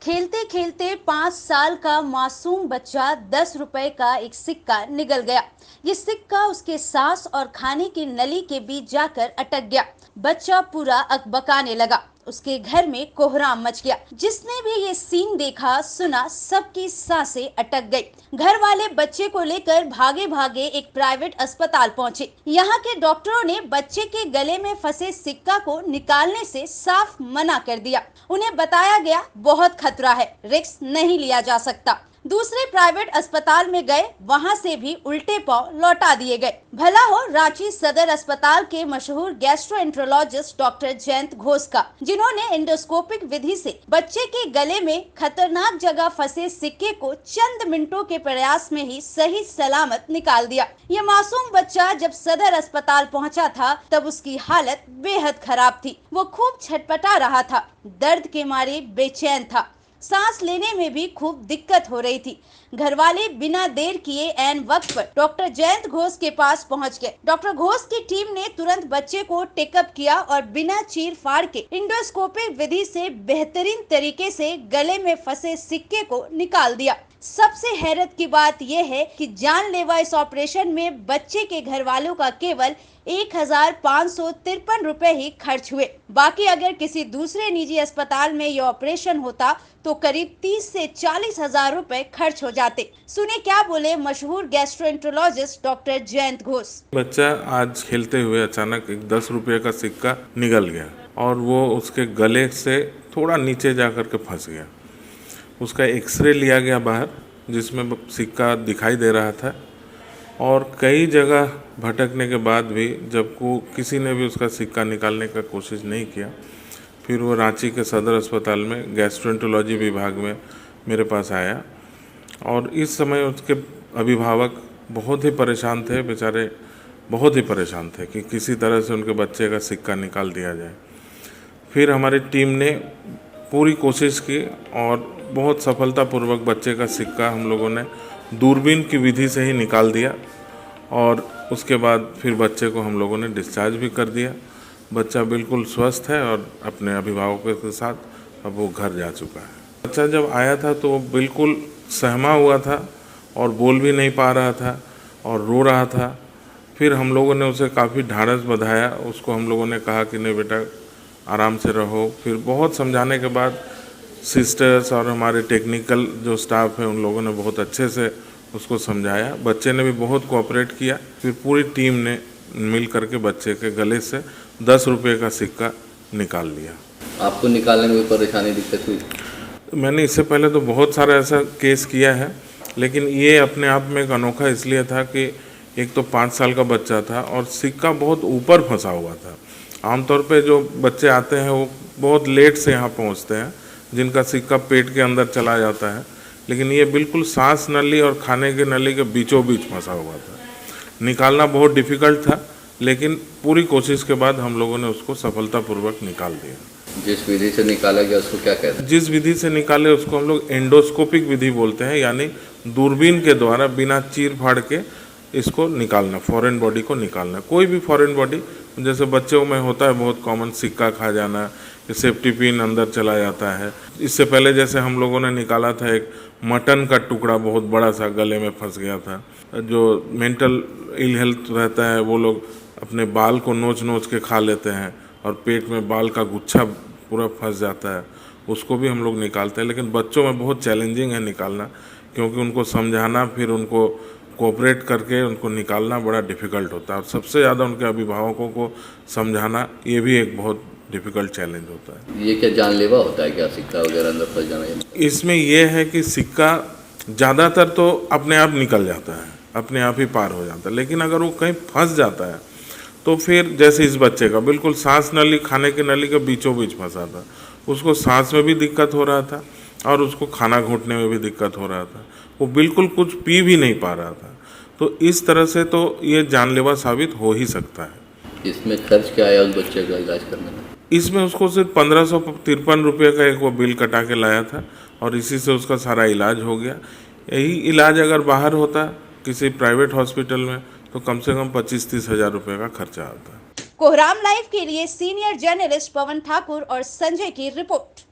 खेलते खेलते 5 साल का मासूम बच्चा 10 रुपए का एक सिक्का निगल गया। ये सिक्का उसके सांस और खाने की नली के बीच जाकर अटक गया। बच्चा पूरा अकबकाने लगा। उसके घर में कोहराम मच गया। जिसने भी ये सीन देखा सुना सबकी सांसें अटक गई। घर वाले बच्चे को लेकर भागे भागे एक प्राइवेट अस्पताल पहुंचे। यहाँ के डॉक्टरों ने बच्चे के गले में फंसे सिक्का को निकालने से साफ मना कर दिया। उन्हें बताया गया बहुत खतरा है, रिस्क नहीं लिया जा सकता। दूसरे प्राइवेट अस्पताल में गए, वहां से भी उल्टे पांव लौटा दिए गए। भला हो रांची सदर अस्पताल के मशहूर गैस्ट्रोएंट्रोलॉजिस्ट डॉक्टर जयंत घोष का, जिन्होंने एंडोस्कोपिक विधि से बच्चे के गले में खतरनाक जगह फंसे सिक्के को चंद मिनटों के प्रयास में ही सही सलामत निकाल दिया। ये मासूम बच्चा जब सदर अस्पताल पहुंचा था तब उसकी हालत बेहद खराब थी। वो खूब छटपटा रहा था, दर्द के मारे बेचैन था, सांस लेने में भी खूब दिक्कत हो रही थी। घर वाले बिना देर किए ऐन वक्त पर डॉक्टर जयंत घोष के पास पहुंच गए। डॉक्टर घोष की टीम ने तुरंत बच्चे को टेकअप किया और बिना चीर फाड़ के इंडोस्कोपिक विधि से बेहतरीन तरीके से गले में फंसे सिक्के को निकाल दिया। सबसे हैरत की बात यह है कि जानलेवा इस ऑपरेशन में बच्चे के घर वालों का केवल 1553 रुपए ही खर्च हुए। बाकी अगर किसी दूसरे निजी अस्पताल में यह ऑपरेशन होता तो करीब 30 से 40 हजार रुपए खर्च हो जाते। सुने क्या बोले मशहूर गैस्ट्रोएंट्रोलॉजिस्ट डॉक्टर जयंत घोष। बच्चा आज खेलते हुए अचानक एक 10 रुपये का सिक्का निकल गया और वो उसके गले से थोड़ा नीचे जाकर के फंस गया। उसका एक्सरे लिया गया बाहर, जिसमें सिक्का दिखाई दे रहा था और कई जगह भटकने के बाद भी जब को किसी ने भी उसका सिक्का निकालने का कोशिश नहीं किया, फिर वो रांची के सदर अस्पताल में गैस्ट्रोएंट्रोलॉजी विभाग में मेरे पास आया और इस समय उसके अभिभावक बहुत ही परेशान थे, बेचारे बहुत ही परेशान थे कि किसी तरह से उनके बच्चे का सिक्का निकाल दिया जाए। फिर हमारी टीम ने पूरी कोशिश की और बहुत सफलतापूर्वक बच्चे का सिक्का हम लोगों ने दूरबीन की विधि से ही निकाल दिया और उसके बाद फिर बच्चे को हम लोगों ने डिस्चार्ज भी कर दिया। बच्चा बिल्कुल स्वस्थ है और अपने अभिभावकों के साथ अब वो घर जा चुका है। बच्चा जब आया था तो वो बिल्कुल सहमा हुआ था और बोल भी नहीं पा रहा था और रो रहा था। फिर हम लोगों ने उसे काफ़ी ढाढ़स बंधाया, उसको हम लोगों ने कहा कि नहीं बेटा आराम से रहो। फिर बहुत समझाने के बाद सिस्टर्स और हमारे टेक्निकल जो स्टाफ है उन लोगों ने बहुत अच्छे से उसको समझाया। बच्चे ने भी बहुत कोऑपरेट किया। फिर पूरी टीम ने मिल करके बच्चे के गले से 10 रुपये का सिक्का निकाल लिया। आपको निकालने में कोई परेशानी दिक्कत हुई? मैंने इससे पहले तो बहुत सारा ऐसा केस किया है, लेकिन ये अपने आप में एक अनोखा इसलिए था कि एक तो 5 साल का बच्चा था और सिक्का बहुत ऊपर फंसा हुआ था। आमतौर पे जो बच्चे आते हैं वो बहुत लेट से यहाँ पहुँचते हैं, जिनका सिक्का पेट के अंदर चला जाता है, लेकिन ये बिल्कुल सांस नली और खाने की नली के बीचों बीच फंसा हुआ था। निकालना बहुत डिफ़िकल्ट था, लेकिन पूरी कोशिश के बाद हम लोगों ने उसको सफलतापूर्वक निकाल दिया। जिस विधि से निकाला गया उसको क्या कहते हैं? जिस विधि से निकाले उसको हम लोग एंडोस्कोपिक विधि बोलते हैं, यानी दूरबीन के द्वारा बिना चीर फाड़ के इसको निकालना, फॉरेन बॉडी को निकालना। कोई भी फॉरेन बॉडी जैसे बच्चों में होता है बहुत कॉमन, सिक्का खा जाना, सेफ्टी पिन अंदर चला जाता है। इससे पहले जैसे हम लोगों ने निकाला था एक मटन का टुकड़ा बहुत बड़ा सा गले में फंस गया था। जो मेंटल इल हेल्थ रहता है वो लोग अपने बाल को नोच नोच के खा लेते हैं और पेट में बाल का गुच्छा पूरा फंस जाता है, उसको भी हम लोग निकालते हैं। लेकिन बच्चों में बहुत चैलेंजिंग है निकालना, क्योंकि उनको समझाना फिर उनको कोऑपरेट करके उनको निकालना बड़ा डिफ़िकल्ट होता है और सबसे ज़्यादा उनके अभिभावकों को समझाना ये भी एक बहुत डिफ़िकल्ट चैलेंज होता है। ये क्या जानलेवा होता है क्या, सिक्का वगैरह अंदर फंस जाना? इसमें यह है कि सिक्का ज़्यादातर तो अपने आप निकल जाता है, अपने आप ही पार हो जाता है, लेकिन अगर वो कहीं फंस जाता है तो फिर जैसे इस बच्चे का बिल्कुल सांस नली खाने की नली के बीचों बीच फंसा था, उसको सांस में भी दिक्कत हो रहा था और उसको खाना घोंटने में भी दिक्कत हो रहा था, वो बिल्कुल कुछ पी भी नहीं पा रहा था। तो इस तरह से तो ये जानलेवा साबित हो ही सकता है। इसमें खर्च क्या आया उस बच्चे का इलाज करने में? इसमें उसको सिर्फ 1553 रुपये का एक वो बिल कटा के लाया था और इसी से उसका सारा इलाज हो गया। यही इलाज अगर बाहर होता किसी प्राइवेट हॉस्पिटल में तो कम से कम 25-30 हज़ार रुपये का खर्चा आता। कोहराम लाइव के लिए सीनियर जर्नलिस्ट पवन ठाकुर और संजय की रिपोर्ट।